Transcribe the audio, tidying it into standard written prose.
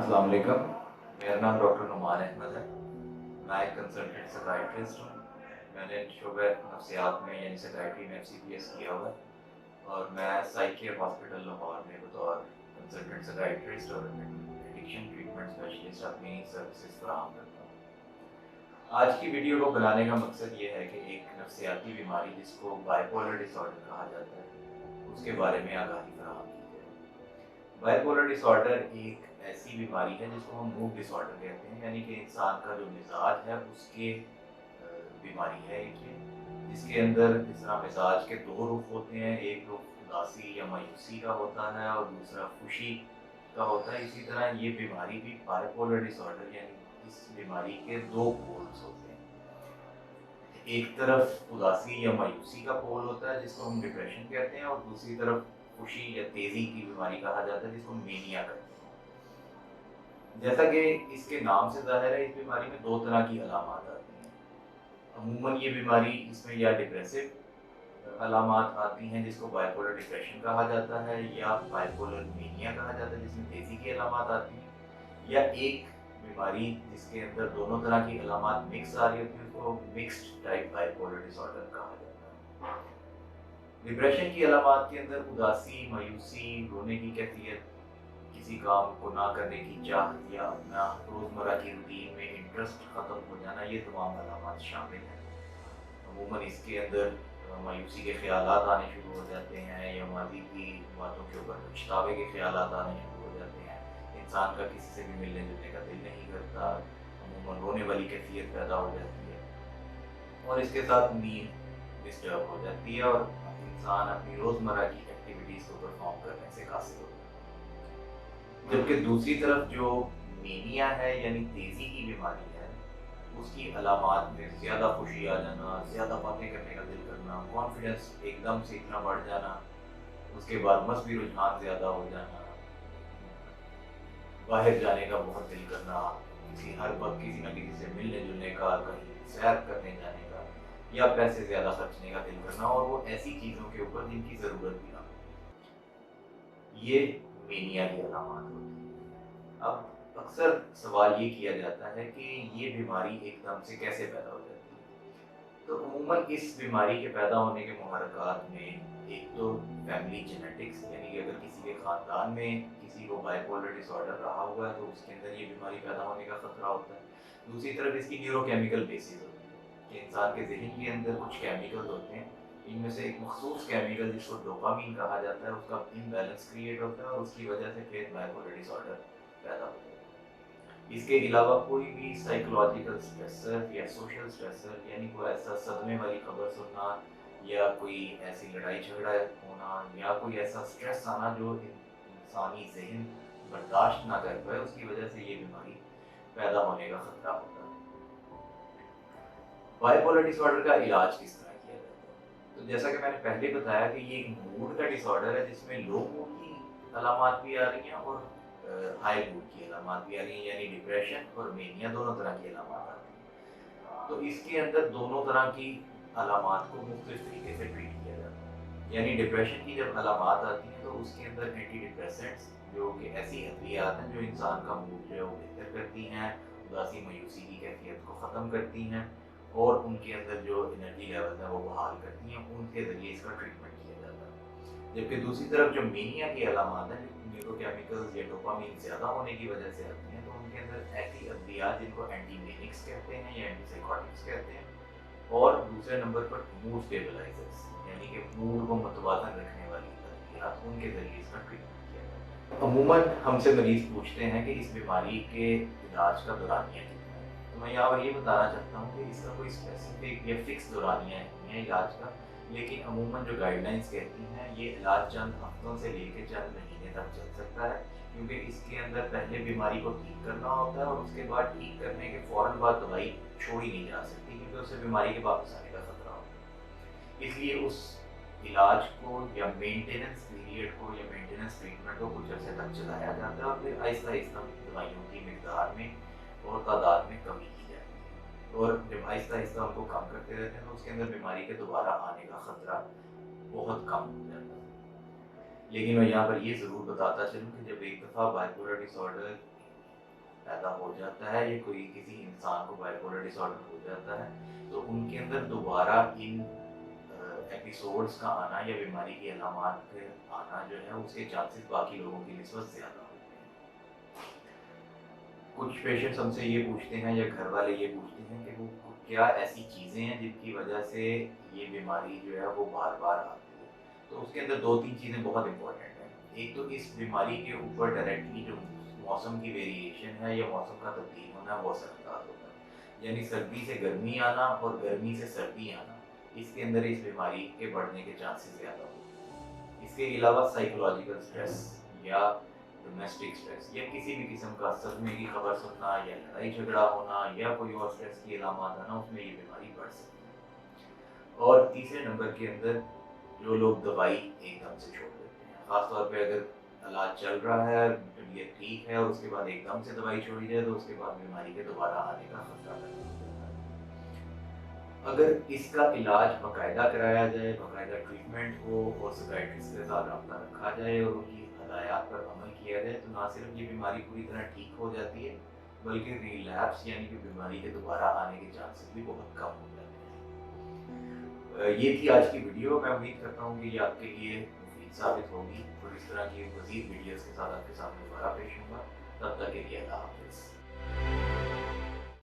अस्सलाम वालेकुम। मेरा नाम डॉक्टर नुमान अहमद है। मैं एक कंसल्टेंट साइकियाट्रिस्ट हूँ। मैंने शोबे नफ्सियात में यानी साइकियाट्री में एफसीपीएस किया हुआ है और मैं साइकियर हॉस्पिटल लाहौर में बतौर कंसल्टेंट साइकियाट्रिस्ट और एडिक्शन ट्रीटमेंट स्पेशलिस्ट अपनी सर्विसेज फराहम करता हूँ। आज की वीडियो को बनाने का मकसद ये है कि एक नफ्सियाती बीमारी जिसको बाइपोलर डिसऑर्डर कहा जाता है उसके बारे में आगाही फराहम की जाए। बाइपोलर डिसऑर्डर एक ऐसी बीमारी है जिसको हम मूड डिसऑर्डर कहते हैं, यानी कि इंसान का जो मिजाज है उसके बीमारी है एक ये, जिसके अंदर जिस तरह मिजाज के दो रुख होते हैं, एक रुख उदासी या मायूसी का होता है और दूसरा खुशी का होता है। इसी तरह ये बीमारी भी बाइपोलर डिसऑर्डर यानी इस बीमारी के दो पोल्स होते हैं। एक तरफ उदासी या मायूसी का पोल होता है जिसको हम डिप्रेशन कहते हैं और दूसरी तरफ खुशी या तेजी की बीमारी कहा जाता है जिसको मेनिया कहते हैं। जैसा कि इसके नाम से जाहिर है, इस बीमारी में दो तरह की अलामात आती हैं। अमूमन ये बीमारी इसमें या डिप्रेसिव अलामात आती हैं जिसको बाइपोलर डिप्रेशन कहा जाता है, या बाइपोलर मेनिया कहा जाता है जिसमें तेजी की अलामात आती हैं, या एक बीमारी जिसके अंदर दोनों तरह की अलामात मिक्स आ रही होती है उसको मिक्स्ड टाइप बाइपोलर डिसऑर्डर कहा जाता है। डिप्रेशन की अलामात के अंदर उदासी, मायूसी, रोने की कैफियत, किसी काम को ना करने की चाहत या अपना रोज़मर्रा की रूटीन में इंटरेस्ट ख़त्म हो जाना, ये तमाम अलामात शामिल हैं। अमूमन इसके अंदर मायूसी के ख़यालात आने शुरू हो जाते हैं या मादी की बातों के ऊपर पछतावे के ख़यालात आने शुरू हो जाते हैं। इंसान का किसी से भी मिलने जुलने का दिल नहीं करता, अमूमन रोने वाली कैफियत पैदा हो जाती है और इसके साथ नींद डिस्टर्ब हो जाती है और इंसान अपनी रोज़मर्रा की एक्टिविटीज़ को परफॉर्म करने से कासिर होता है। जबकि दूसरी तरफ जो मेनिया है यानी तेज़ी की बीमारी है, उसकी अलामात में ज़्यादा खुशी आ जाना, ज़्यादा बातें करने का दिल करना, कॉन्फिडेंस एकदम से इतना बढ़ जाना, उसके बाद मस्बी रुझान ज़्यादा हो जाना, बाहर जाने का बहुत दिल करना, किसी हर वक्त किसी न किसी से मिलने जुलने का, कहीं सैर करने जाने का या पैसे ज़्यादा खर्चने का दिल करना, और वो ऐसी चीज़ों के ऊपर जिनकी ज़रूरत भी ना हो। ये मेनिया की अलामात होती है। अब अक्सर सवाल ये किया जाता है कि ये बीमारी एकदम से कैसे पैदा हो जाती है। तो अमूमन इस बीमारी के पैदा होने के मुहर्रिकात में एक तो फैमिली जेनेटिक्स, यानी कि अगर किसी के ख़ानदान में किसी को बाइपोलर डिसऑर्डर रहा हुआ है तो उसके अंदर ये बीमारी पैदा होने का ख़तरा होता है। दूसरी तरफ इसकी न्यूरोकेमिकल बेसिस होती है कि इंसान के ज़हन के अंदर कुछ केमिकल्स होते हैं, इनमें से एक मखसूस केमिकल जिसको डोपामीन कहा जाता है, उसका इम्बैलेंस क्रिएट होता है और उसकी वजह से फिर बाइपोलर डिसऑर्डर पैदा होता है। इसके अलावा कोई भी साइकोलॉजिकल स्ट्रेसर या सोशल स्ट्रेसर, यानी कोई ऐसा सदमे वाली खबर सुनना या कोई ऐसी लड़ाई झगड़ा होना या कोई ऐसा स्ट्रेस आना जो इंसानी जहन बर्दाश्त ना कर पाए, उसकी वजह से ये बीमारी पैदा होने का खतरा होता है। बाइपोलर डिसऑर्डर का इलाज किस तरह किया जाता है? तो जैसा कि मैंने पहले बताया कि ये एक मूड का डिसऑर्डर है जिसमें लो मूड की अलामात भी आ रही हैं और हाई मूड की अलामात भी आ रही हैं, यानी डिप्रेशन और मेनिया दोनों तरह की अलामात आती हैं। तो इसके अंदर दोनों तरह की अलामात को मुख्तलिफ तरीके से ट्रीट किया जाता है। यानी डिप्रेशन की जब अलामात आती हैं तो उसके अंदर एंटी डिप्रेसेंट्स जो कि ऐसी अद्वियात हैं जो इंसान का मूड जो है वो बेहतर करती हैं, उदासी मायूसी की कैफियत को ख़त्म करती हैं और उनके अंदर जो एनर्जी लेवल है वो बहाल करती हैं, उनके ज़रिए इसका ट्रीटमेंट किया जाता है। जबकि दूसरी तरफ जो मेनिया की अलामात हैं, न्यूरोकेमिकल्स या डोपामीन ज़्यादा होने की वजह से आती हैं, तो उनके अंदर ऐसी अद्वियात जिनको एंटीमेनिक्स कहते हैं या एंटीसाइकोटिक्स कहते हैं, और दूसरे नंबर पर मूड स्टेबलाइजर्स यानी कि मूड को मुतवाज़न रखने वाली अद्वियात, उनके ज़रिए इसका ट्रीटमेंट किया जाता है। अमूमन हमसे मरीज़ पूछते हैं कि इस बीमारी के इलाज का दौरानिया कितना है। तो मैं यहाँ पर ये बताना चाहता हूँ कि इसका कोई स्पेसिफिक या फिक्स दौरानिया नहीं है इलाज का, लेकिन अमूमन जो गाइडलाइंस कहती हैं ये इलाज चंद हफ्तों से लेकर चंद महीने तक चल सकता है, क्योंकि इसके अंदर पहले बीमारी को ठीक करना होता है और उसके बाद ठीक करने के फ़ौरन बाद दवाई छोड़ी नहीं जा सकती, क्योंकि उससे बीमारी के वापस आने का खतरा होता है। इसलिए उस इलाज को या मेंटेनेंस पीरियड को या मेंटेनेंस ट्रीटमेंट को कुछ अर्से तक चलाया जाता है और फिर आहिस्ता आहिस्ता दवाइयों की मिकदार में और तादाद में कमी की जाती है, और जब आहिस्ता आहिस्ता उनको कम करते रहते हैं तो उसके अंदर बीमारी के दोबारा आने का खतरा बहुत कम हो जाता है। लेकिन मैं यहाँ पर ये ज़रूर बताता चलूँ कि जब एक दफ़ा बाइपोलर डिसऑर्डर پیدا ہو جاتا ہے یا کوئی کسی انسان کو بائیپولر ڈس آرڈر ہو جاتا ہے تو ان کے اندر دوبارہ ان ایپیسوڈز کا آنا یا بیماری کی علامات کے آنا جو ہے اس کے چانسز باقی لوگوں کی نسبت زیادہ ہوتے ہیں۔ کچھ پیشنٹس ہم سے یہ پوچھتے ہیں یا گھر والے یہ پوچھتے ہیں کہ وہ کیا ایسی چیزیں ہیں جن کی وجہ سے یہ بیماری جو ہے وہ بار بار آتی ہے۔ تو اس کے اندر 2-3 چیزیں بہت امپورٹنٹ ہیں۔ ایک تو اس بیماری کے اوپر ڈائریکٹلی جو موسم کی ویریشن ہے یا موسم کا تبدیل ہونا وہ اثر انداز ہوتا ہے، یعنی سردی سے گرمی آنا اور گرمی سے سردی آنا، اس کے اندر اس بیماری کے بڑھنے کے چانسز زیادہ ہوتے ہیں۔ اس کے علاوہ سائیکولوجیکل سٹریس یا ڈومیسٹک سٹریس یا کسی بھی قسم کا صدمے کی خبر سننا یا لڑائی جھگڑا ہونا یا کوئی اور سٹریس کی علامات آنا، اس میں یہ بیماری بڑھ سکتی ہے۔ اور تیسرے نمبر کے اندر جو لوگ دوائی ایک دم سے چھوڑ دیتے ہیں، خاص طور پہ اگر علاج چل رہا ہے، طبیعت ٹھیک ہے اور اس کے بعد ایک دم سے دوائی چھوڑی جائے تو اس کے بعد بیماری کے دوبارہ آنے کا خطرہ پیدا ہو جاتا ہے۔ اگر اس کا علاج باقاعدہ کرایا جائے، باقاعدہ ٹریٹمنٹ ہو اور سائکیٹرسٹ کے ساتھ رابطہ رکھا جائے اور ان کی ہدایات پر عمل کیا جائے تو نہ صرف یہ بیماری پوری طرح ٹھیک ہو جاتی ہے بلکہ ریلیپس یعنی کہ بیماری کے دوبارہ آنے کے چانسز بھی بہت کم ہو جاتے ہیں۔ یہ تھی آج کی ویڈیو۔ میں امید کرتا ہوں کہ یہ آپ کے لیے مفید ثابت ہوگی اور اس طرح کی مزید ویڈیوز کے ساتھ آپ کے سامنے دوبارہ پیش ہوں گا۔ تب تک کے لیے اللہ حافظ۔